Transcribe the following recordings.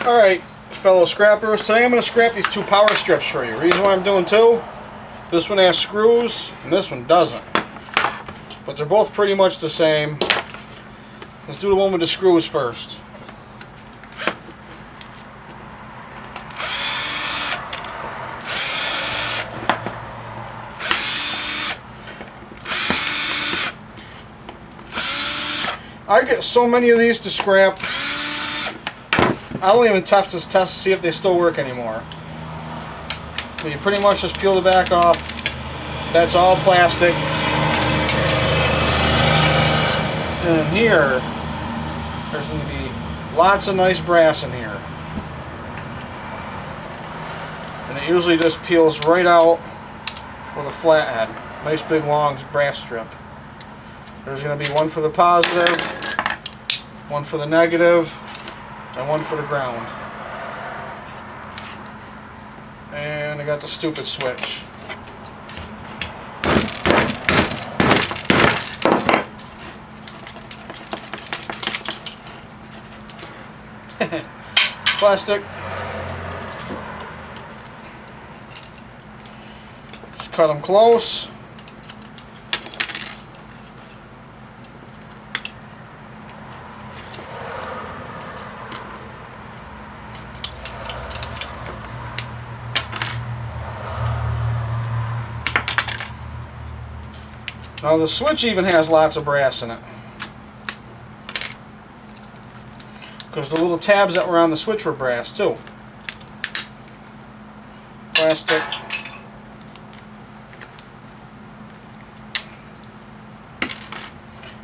Alright, fellow scrappers, today I'm going to scrap these two power strips for you. Reason why I'm doing two, this one has screws and this one doesn't. But they're both pretty much the same. Let's do the one with the screws first. I get so many of these to scrap, I don't even test to see if they still work anymore. So you pretty much just peel the back off. That's all plastic. And in here, there's going to be lots of nice brass in here. And it usually just peels right out with a flathead. Nice big long brass strip. There's going to be one for the positive, one for the negative, and one for the ground. And I got the stupid switch. Plastic. Just cut them close. Now the switch even has lots of brass in it, because the little tabs that were on the switch were brass too. Plastic.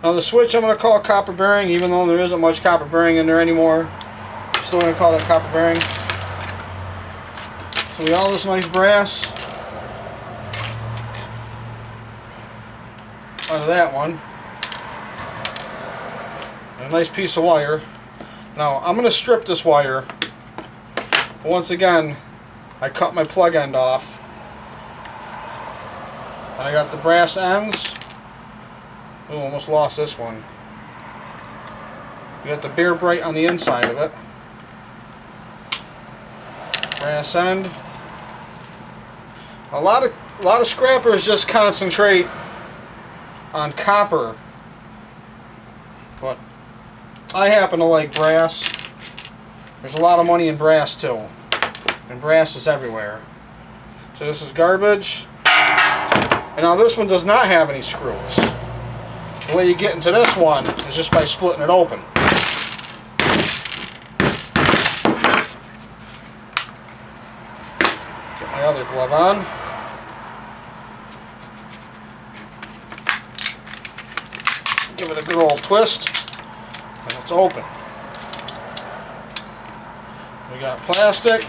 Now the switch I'm going to call copper bearing, even though there isn't much copper bearing in there anymore. I'm still going to call that copper bearing. So we got all this nice brass out of that one. And a nice piece of wire. Now I'm going to strip this wire. Once again, I cut my plug end off. And I got the brass ends. Ooh, almost lost this one. You got the Bear Bright on the inside of it. Brass end. A lot of scrappers just concentrate on copper, but I happen to like brass. There's a lot of money in brass too, and brass is everywhere. So this is garbage. And now this one does not have any screws. The way you get into this one is just by splitting it open. Get my other glove on. Give it a good old twist, and it's open. We got plastic,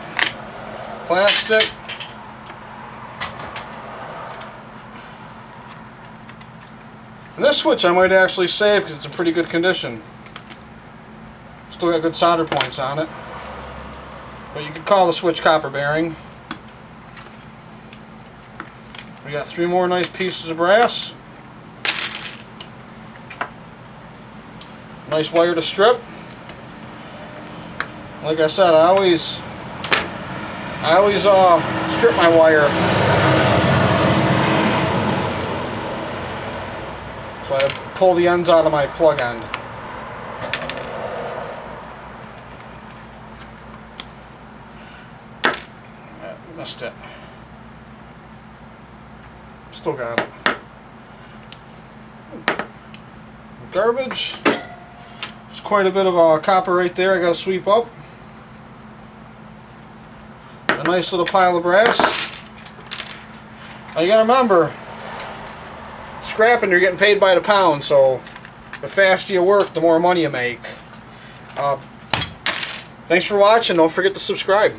plastic, and this switch I might actually save because it's in pretty good condition. Still got good solder points on it, but you could call the switch copper bearing. We got 3 more nice pieces of brass. Nice wire to strip. Like I said, I always strip my wire. So I pull the ends out of my plug end. Missed it. Still got it. Garbage. There's quite a bit of copper right there I got to sweep up. A nice little pile of brass. Now you got to remember, scrapping, you're getting paid by the pound, so the faster you work, the more money you make. Thanks for watching. Don't forget to subscribe.